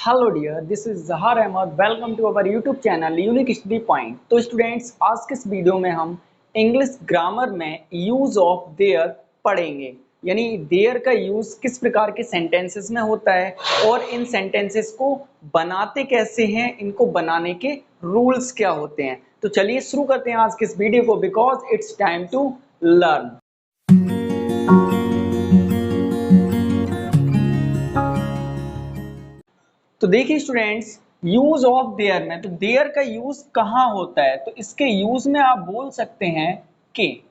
Hello dear, this is Jahar Ahmad. Welcome to our YouTube channel unique study point. तो students, आज के इस video में हम इंग्लिश ग्रामर में यूज ऑफ देयर पढ़ेंगे। यानी देयर का यूज किस प्रकार के सेंटेंसेस में होता है और इन सेंटेंसेस को बनाते कैसे हैं, इनको बनाने के रूल्स क्या होते हैं। तो चलिए शुरू करते हैं आज के इस वीडियो को, because it's time to learn. तो देखिए स्टूडेंट्स, यूज ऑफ देयर में, तो देयर का यूज कहाँ होता है। तो इसके यूज में आप बोल सकते हैं कि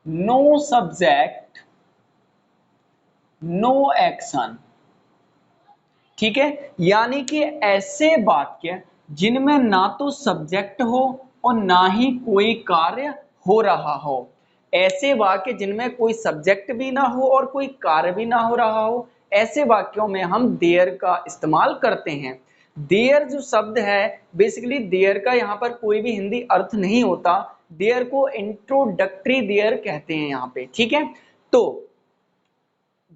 नो सब्जेक्ट नो एक्शन। ठीक है, यानी कि ऐसे वाक्य जिनमें ना तो सब्जेक्ट हो और ना ही कोई कार्य हो रहा हो। ऐसे वाक्य जिनमें कोई सब्जेक्ट भी ना हो और कोई कार्य भी ना हो रहा हो, ऐसे वाक्यों में हम देयर का इस्तेमाल करते हैं। देयर जो शब्द है, बेसिकली देयर का यहाँ पर कोई भी हिंदी अर्थ नहीं होता। देयर को इंट्रोडक्टरी देयर कहते हैं यहाँ पे। ठीक है, तो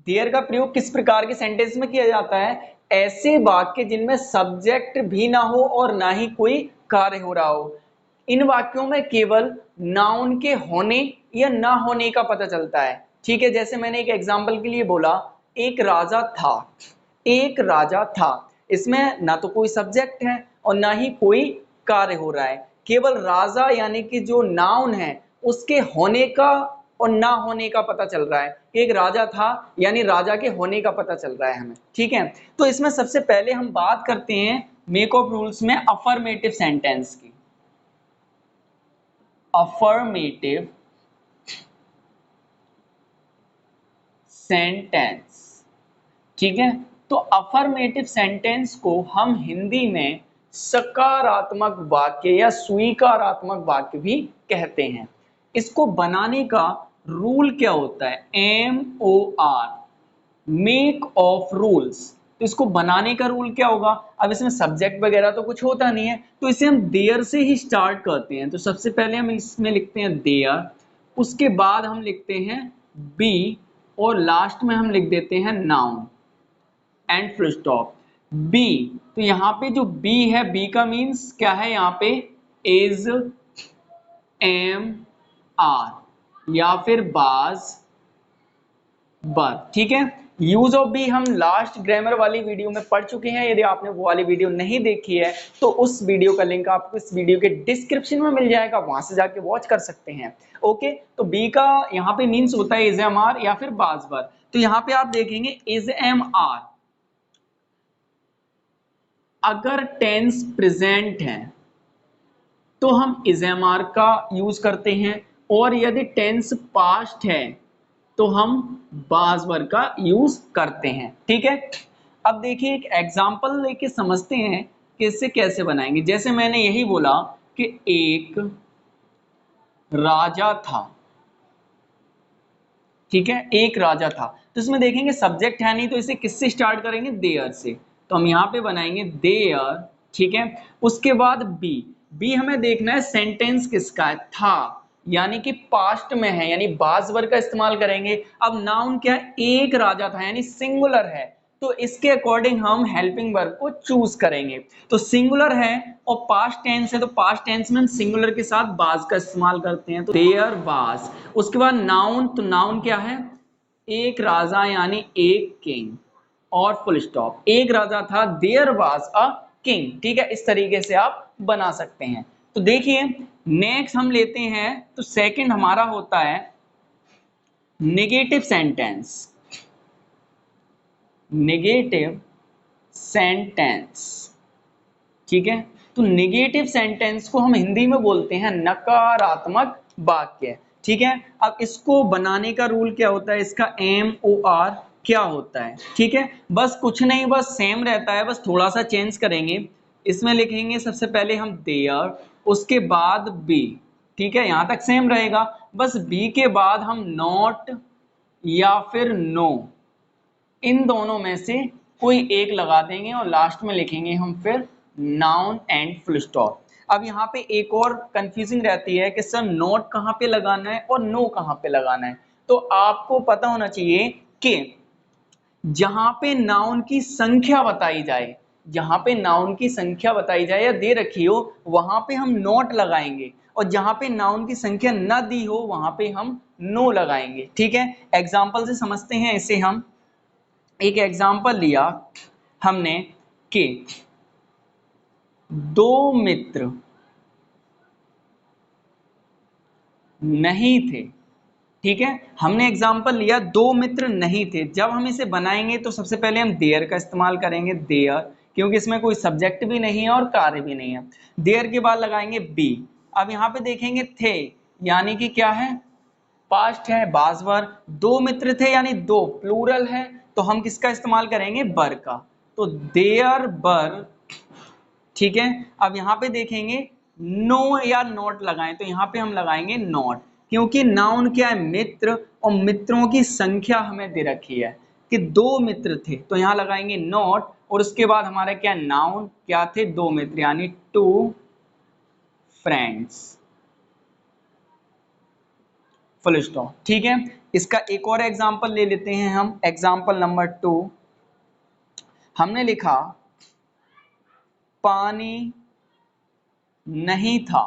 देयर का प्रयोग किस प्रकार के सेंटेंस में किया जाता है? ऐसे वाक्य जिनमें सब्जेक्ट भी ना हो और ना ही कोई कार्य हो रहा हो। इन वाक्यों में केवल नाउन के होने या ना होने का पता चलता है। ठीक है, जैसे मैंने एक एग्जांपल के लिए बोला, एक राजा था। एक राजा था, इसमें ना तो कोई सब्जेक्ट है और ना ही कोई कार्य हो रहा है। केवल राजा यानी कि जो नाउन है उसके होने का और ना होने का पता चल रहा है। एक राजा था यानी राजा के होने का पता चल रहा है हमें। ठीक है, तो इसमें सबसे पहले हम बात करते हैं मेक ऑफ रूल्स में अफर्मेटिव सेंटेंस की। Affirmative sentence. ठीक है, तो अफर्मेटिव सेंटेंस को हम हिंदी में सकारात्मक वाक्य या स्वीकारात्मक वाक्य भी कहते हैं। इसको बनाने का रूल क्या होता है? MOR, make of rules. तो इसको बनाने का रूल क्या होगा? अब इसमें सब्जेक्ट वगैरह तो कुछ होता नहीं है, तो इसे हम देयर से ही स्टार्ट करते हैं। तो सबसे पहले हम इसमें लिखते हैं देयर, उसके बाद हम लिखते हैं बी और लास्ट में हम लिख देते हैं noun and full stop. Be, तो यहाँ पे जो बी है, बी का मीन्स क्या है? यहाँ पे इज, एम, आर या फिर बाज, बर। ठीक है, यूज ऑफ बी हम लास्ट ग्रामर वाली वीडियो में पढ़ चुके हैं। यदि आपने वो वाली वीडियो नहीं देखी है तो उस वीडियो का लिंक आपको इस वीडियो के डिस्क्रिप्शन में मिल जाएगा, वहां से जाके वॉच कर सकते हैं। ओके, तो बी का यहाँ पे मीन्स होता है इज एम आर या फिर बाज बर। तो यहाँ पे आप देखेंगे इज एम आर, अगर टेंस प्रेजेंट है तो हम इज एम आर का यूज करते हैं, और यदि टेंस पास्ट है तो हम बाज वर्ब का यूज करते हैं। ठीक है, अब देखिए एक एग्जांपल लेके समझते हैं कि इससे कैसे बनाएंगे। जैसे मैंने यही बोला कि एक राजा था। ठीक है, एक राजा था, तो इसमें देखेंगे सब्जेक्ट है नहीं, तो इसे किससे स्टार्ट करेंगे? देयर से। तो हम यहाँ पे बनाएंगे देयर। ठीक है, उसके बाद बी। बी हमें देखना है सेंटेंस किसका है? था, यानी कि पास्ट में है, यानी बाज वर्ब का इस्तेमाल करेंगे। अब नाउन क्या है? एक राजा था, यानी सिंगुलर है, तो इसके अकॉर्डिंग हम हेल्पिंग वर्ब को चूज करेंगे। तो सिंगुलर है और पास्ट टेंस है, तो पास्ट टेंस में हम सिंगुलर के साथ बाज का इस्तेमाल करते हैं, तो देयर वाज। उसके बाद नाउन, तो नाउन क्या है? एक राजा यानी एक किंग और फुल स्टॉप। एक राजा था, देयर वाज अ किंग। ठीक है, इस तरीके से आप बना सकते हैं। तो देखिए नेक्स्ट हम लेते हैं, तो सेकंड हमारा होता है नेगेटिव सेंटेंस। Negative sentence. ठीक है, तो नेगेटिव सेंटेंस को हम हिंदी में बोलते हैं नकारात्मक वाक्य। ठीक है, अब इसको बनाने का रूल क्या होता है? इसका MOR क्या होता है? ठीक है, बस कुछ नहीं, बस सेम रहता है, बस थोड़ा सा चेंज करेंगे। इसमें लिखेंगे सबसे पहले हम देयर, उसके बाद बी। ठीक है, यहां तक सेम रहेगा, बस बी के बाद हम नॉट या फिर नो, इन दोनों में से कोई एक लगा देंगे और लास्ट में लिखेंगे हम फिर नाउन एंड फुल स्टॉप। अब यहाँ पे एक और कंफ्यूजिंग रहती है कि सर नोट कहाँ पे लगाना है और नो कहाँ पे लगाना है। तो आपको पता होना चाहिए कि जहां पे नाउन की संख्या बताई जाए, जहां पे नाउन की संख्या बताई जाए या दे रखी हो वहां पे हम नॉट लगाएंगे, और जहां पे नाउन की संख्या न दी हो वहां पे हम नो लगाएंगे। ठीक है, एग्जाम्पल से समझते हैं इसे। हम एक एग्जाम्पल लिया हमने कि दो मित्र नहीं थे। ठीक है, हमने एग्जाम्पल लिया दो मित्र नहीं थे। जब हम इसे बनाएंगे तो सबसे पहले हम देयर का इस्तेमाल करेंगे, देयर, क्योंकि इसमें कोई सब्जेक्ट भी नहीं है और कार्य भी नहीं है। देयर के बाद लगाएंगे बी। अब यहाँ पे देखेंगे थे, यानी कि क्या है, पास्ट है, बाजवर। दो मित्र थे यानी दो, प्लूरल है, तो हम किसका इस्तेमाल करेंगे, बर का। तो देयर बर। ठीक है, अब यहाँ पे देखेंगे नो या नॉट लगाएं, तो यहाँ पे हम लगाएंगे नॉट, क्योंकि नाउन क्या है, मित्र, और मित्रों की संख्या हमें दे रखी है कि दो मित्र थे, तो यहाँ लगाएंगे नॉट। और उसके बाद हमारा क्या, नाउन क्या थे, दो मित्र, यानी टू फ्रेंड्स, फुल स्टॉप। ठीक है, इसका एक और एग्जाम्पल ले लेते हैं हम, एग्जाम्पल नंबर 2। हमने लिखा पानी नहीं था।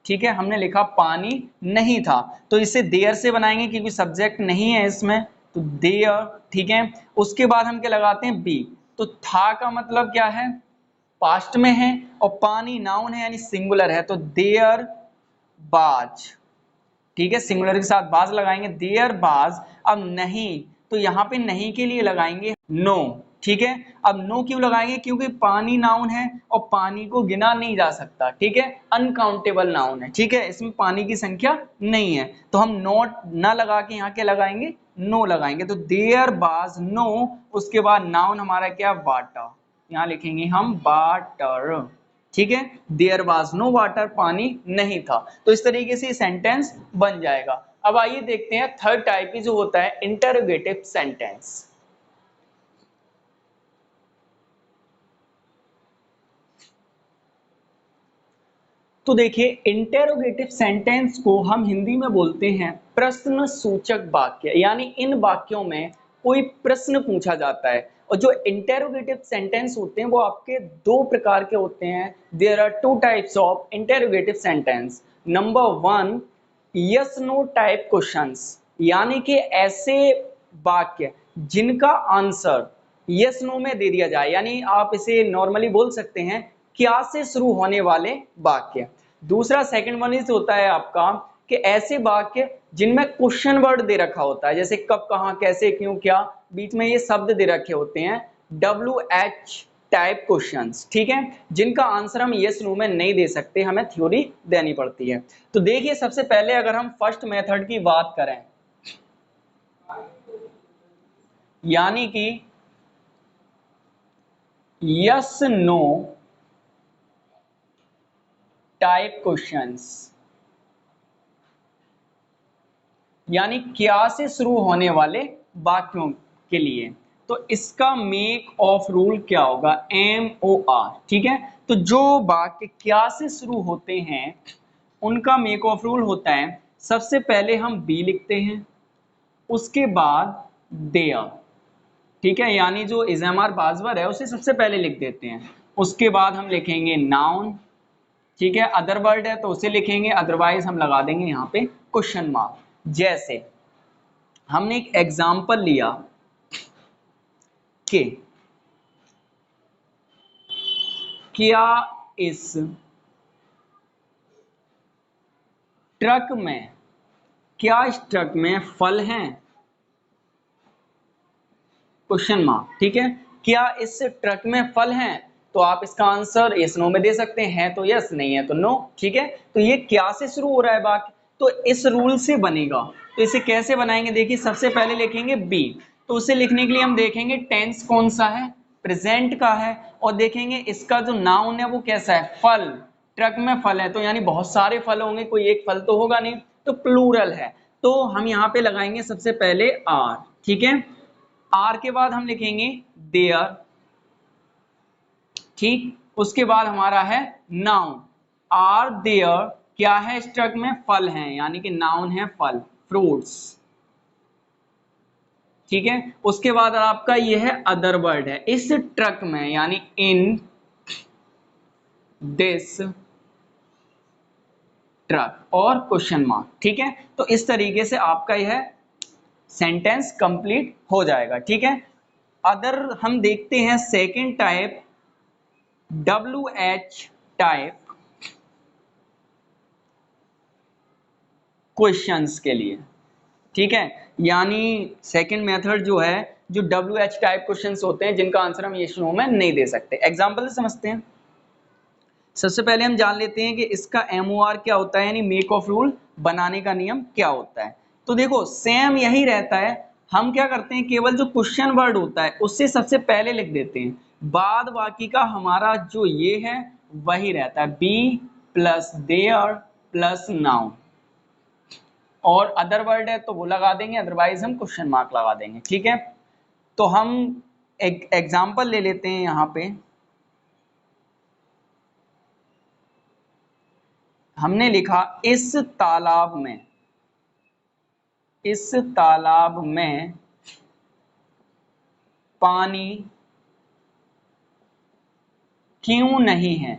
ठीक है, हमने लिखा पानी नहीं था, तो इसे देयर से बनाएंगे क्योंकि सब्जेक्ट नहीं है इसमें, तो देयर। ठीक है, उसके बाद हम क्या लगाते हैं, बी। तो था का मतलब क्या है, पास्ट में है, और पानी नाउन है यानी सिंगुलर है, तो देयर बाज। ठीक है, सिंगुलर के साथ बाज लगाएंगे, देयर बाज। अब नहीं, तो यहाँ पे नहीं के लिए लगाएंगे नो। ठीक है, अब नो क्यों लगाएंगे, क्योंकि पानी नाउन है और पानी को गिना नहीं जा सकता। ठीक है, अनकाउंटेबल नाउन है। ठीक है, इसमें पानी की संख्या नहीं है, तो हम नोट ना लगा के यहाँ क्या लगाएंगे, नो लगाएंगे। तो देयर बाज नो, उसके बाद नाउन हमारा क्या, वाटर, यहाँ लिखेंगे हम वाटर। ठीक है, देयर वाज नो वाटर, पानी नहीं था। तो इस तरीके से सेंटेंस बन जाएगा। अब आइए देखते हैं थर्ड टाइप की जो होता है इंटरोगेटिव सेंटेंस। तो देखिए, इंटेरोगेटिव सेंटेंस को हम हिंदी में बोलते हैं प्रश्न सूचक वाक्य, यानी इन वाक्यों में कोई प्रश्न पूछा जाता है। और जो इंटेरोगेटिव सेंटेंस होते हैं वो आपके दो प्रकार के होते हैं। There are two types of interrogative sentence. Number one, yes no type questions, यानी कि ऐसे वाक्य जिनका आंसर यस नो में दे दिया जाए, यानी आप इसे नॉर्मली बोल सकते हैं क्या से शुरू होने वाले वाक्य। दूसरा सेकंड वन इज होता है आपका कि ऐसे वाक्य जिनमें क्वेश्चन वर्ड दे रखा होता है, जैसे कब, कहां, कैसे, क्यों, क्या, बीच में ये शब्द दे रखे होते हैं, WH टाइप क्वेश्चंस। ठीक है, जिनका आंसर हम यस नो में नहीं दे सकते, हमें थ्योरी देनी पड़ती है। तो देखिए, सबसे पहले अगर हम फर्स्ट मेथड की बात करें, यानी कि यस नो टाइप क्वेश्चंस, यानी क्या से शुरू होने वाले वाक्यों के लिए, तो इसका मेक ऑफ रूल क्या होगा, MOR। ठीक है, तो जो वाक्य क्या से शुरू होते हैं उनका मेक ऑफ रूल होता है, सबसे पहले हम बी लिखते हैं, उसके बाद देयर। ठीक है, यानी जो इज़ामार बाजवर है उसे सबसे पहले लिख देते हैं, उसके बाद हम लिखेंगे नाउन। ठीक है, अदर वर्ड है तो उसे लिखेंगे, अदरवाइज हम लगा देंगे यहाँ पे क्वेश्चन मार्क। जैसे हमने एक एग्जाम्पल लिया कि क्या इस ट्रक में, क्या इस ट्रक में फल हैं, क्वेश्चन मार्क। ठीक है, क्या इस ट्रक में फल हैं, तो आप इसका आंसर यस नो में दे सकते हैं, तो यस, नहीं है तो नो। ठीक है, तो ये क्या से शुरू हो रहा है वाक्य, तो इस रूल से बनेगा। तो इसे कैसे बनाएंगे, देखिए, सबसे पहले लिखेंगे बी, तो उसे लिखने के लिए हम देखेंगे टेंस कौन सा है, प्रेजेंट का है, और देखेंगे इसका जो नाउन है वो कैसा है, फल, ट्रक में फल है, तो यानी बहुत सारे फल होंगे, कोई एक फल तो होगा नहीं, तो प्लूरल है, तो हम यहाँ पे लगाएंगे सबसे पहले आर। ठीक है, आर के बाद हम लिखेंगे देयर। ठीक, उसके बाद हमारा है नाउन, आर देयर, क्या है इस ट्रक में, फल हैं, यानी कि नाउन है फल, फ्रूट्स। ठीक है। उसके बाद आपका ये है अदर वर्ड है, इस ट्रक में, यानी इन दिस ट्रक और क्वेश्चन मार्क। ठीक है, तो इस तरीके से आपका यह सेंटेंस कंप्लीट हो जाएगा। ठीक है, अदर हम देखते हैं second type, WH type questions के लिए। ठीक है, यानी सेकंड मेथड जो है, जो WH टाइप क्वेश्चंस होते हैं जिनका आंसर हम ये शो में नहीं दे सकते। एग्जांपल से समझते हैं। सबसे पहले हम जान लेते हैं कि इसका MOR क्या होता है, यानी मेक ऑफ रूल, बनाने का नियम क्या होता है। तो देखो सेम यही रहता है, हम क्या करते हैं, केवल जो क्वेश्चन वर्ड होता है उससे सबसे पहले लिख देते हैं, बाद बाकी का हमारा जो ये है वही रहता है, be plus there plus noun, और अदर वर्ड है तो वो लगा देंगे, अदरवाइज हम क्वेश्चन मार्क लगा देंगे। ठीक है, तो हम एक एग्जाम्पल ले लेते हैं। यहाँ पे हमने लिखा इस तालाब में, इस तालाब में पानी क्यों नहीं है।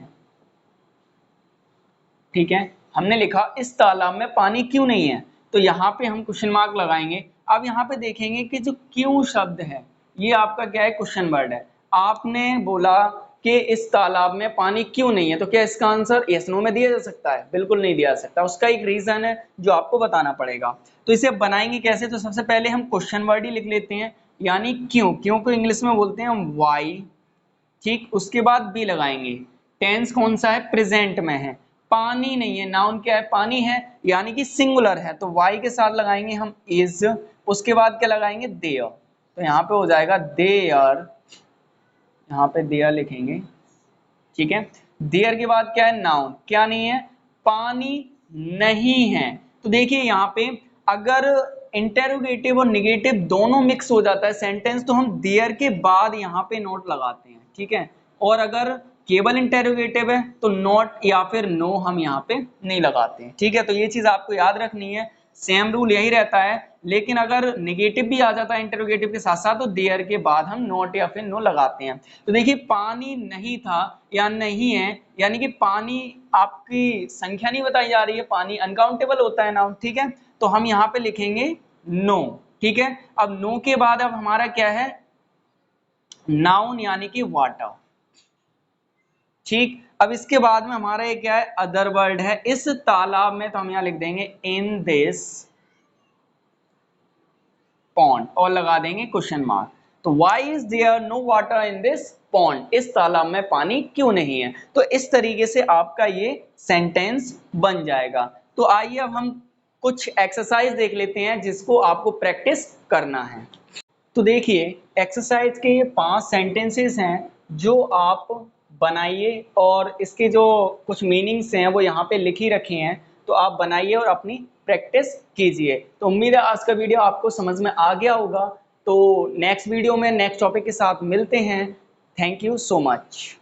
ठीक है, हमने लिखा इस तालाब में पानी क्यों नहीं है, तो यहाँ पे हम क्वेश्चन मार्क लगाएंगे। अब यहाँ पे देखेंगे कि जो क्यों शब्द है ये आपका क्या है, क्वेश्चन वर्ड है। आपने बोला कि इस तालाब में पानी क्यों नहीं है, तो क्या इसका आंसर यस नो में दिया जा सकता है? बिल्कुल नहीं दिया जा सकता, उसका एक रीजन है जो आपको बताना पड़ेगा। तो इसे बनाएंगे कैसे, तो सबसे पहले हम क्वेश्चन वर्ड ही लिख लेते हैं, यानी क्यों, क्यों को इंग्लिश में बोलते हैं हम वाई। ठीक, उसके बाद बी लगाएंगे, टेंस कौन सा है, प्रेजेंट में है, पानी नहीं है, नाउन क्या है, पानी है, यानी कि सिंगुलर है, तो वाई के साथ लगाएंगे हम इज। उसके बाद क्या लगाएंगे, देयर, तो यहाँ पे हो जाएगा देयर, यहाँ पे देयर लिखेंगे। ठीक है, देयर के बाद क्या है, नाउन, क्या नहीं है, पानी नहीं है। तो देखिए यहाँ पे अगर इंटेरोगेटिव और निगेटिव दोनों मिक्स हो जाता है सेंटेंस, तो हम देयर के बाद यहाँ पे नोट लगाते हैं। ठीक है, और अगर केवल इंटेरोगेटिव है तो नॉट या फिर नो हम यहाँ पे नहीं लगाते हैं। ठीक है, तो ये चीज आपको याद रखनी है, सेम रूल यही रहता है, लेकिन अगर निगेटिव भी आ जाता है इंटेरोगेटिव के साथ साथ, तो देयर के बाद हम नॉट या फिर नो लगाते हैं। तो देखिए पानी नहीं था या नहीं है, यानी कि पानी आपकी संख्या नहीं बताई जा रही है, पानी अनकाउंटेबल होता है नाउन। ठीक है, तो हम यहाँ पे लिखेंगे नो। ठीक है, अब नो के बाद अब हमारा क्या है, नाउन यानी कि वाटर। ठीक, अब इसके बाद में हमारा ये क्या है, अदर वर्ड है, इस तालाब में, तो हम यहाँ लिख देंगे इन दिस पॉन्ड और लगा देंगे क्वेश्चन मार्क। तो why is there no water in this pond, इस तालाब में पानी क्यों नहीं है। तो इस तरीके से आपका ये सेंटेंस बन जाएगा। तो आइए अब हम कुछ एक्सरसाइज देख लेते हैं जिसको आपको प्रैक्टिस करना है। तो देखिए एक्सरसाइज के ये 5 सेंटेंसेस हैं जो आप बनाइए, और इसके जो कुछ मीनिंग्स हैं वो यहाँ पे लिखी रखे हैं, तो आप बनाइए और अपनी प्रैक्टिस कीजिए। तो उम्मीद है आज का वीडियो आपको समझ में आ गया होगा। तो नेक्स्ट वीडियो में नेक्स्ट टॉपिक के साथ मिलते हैं। Thank you so much.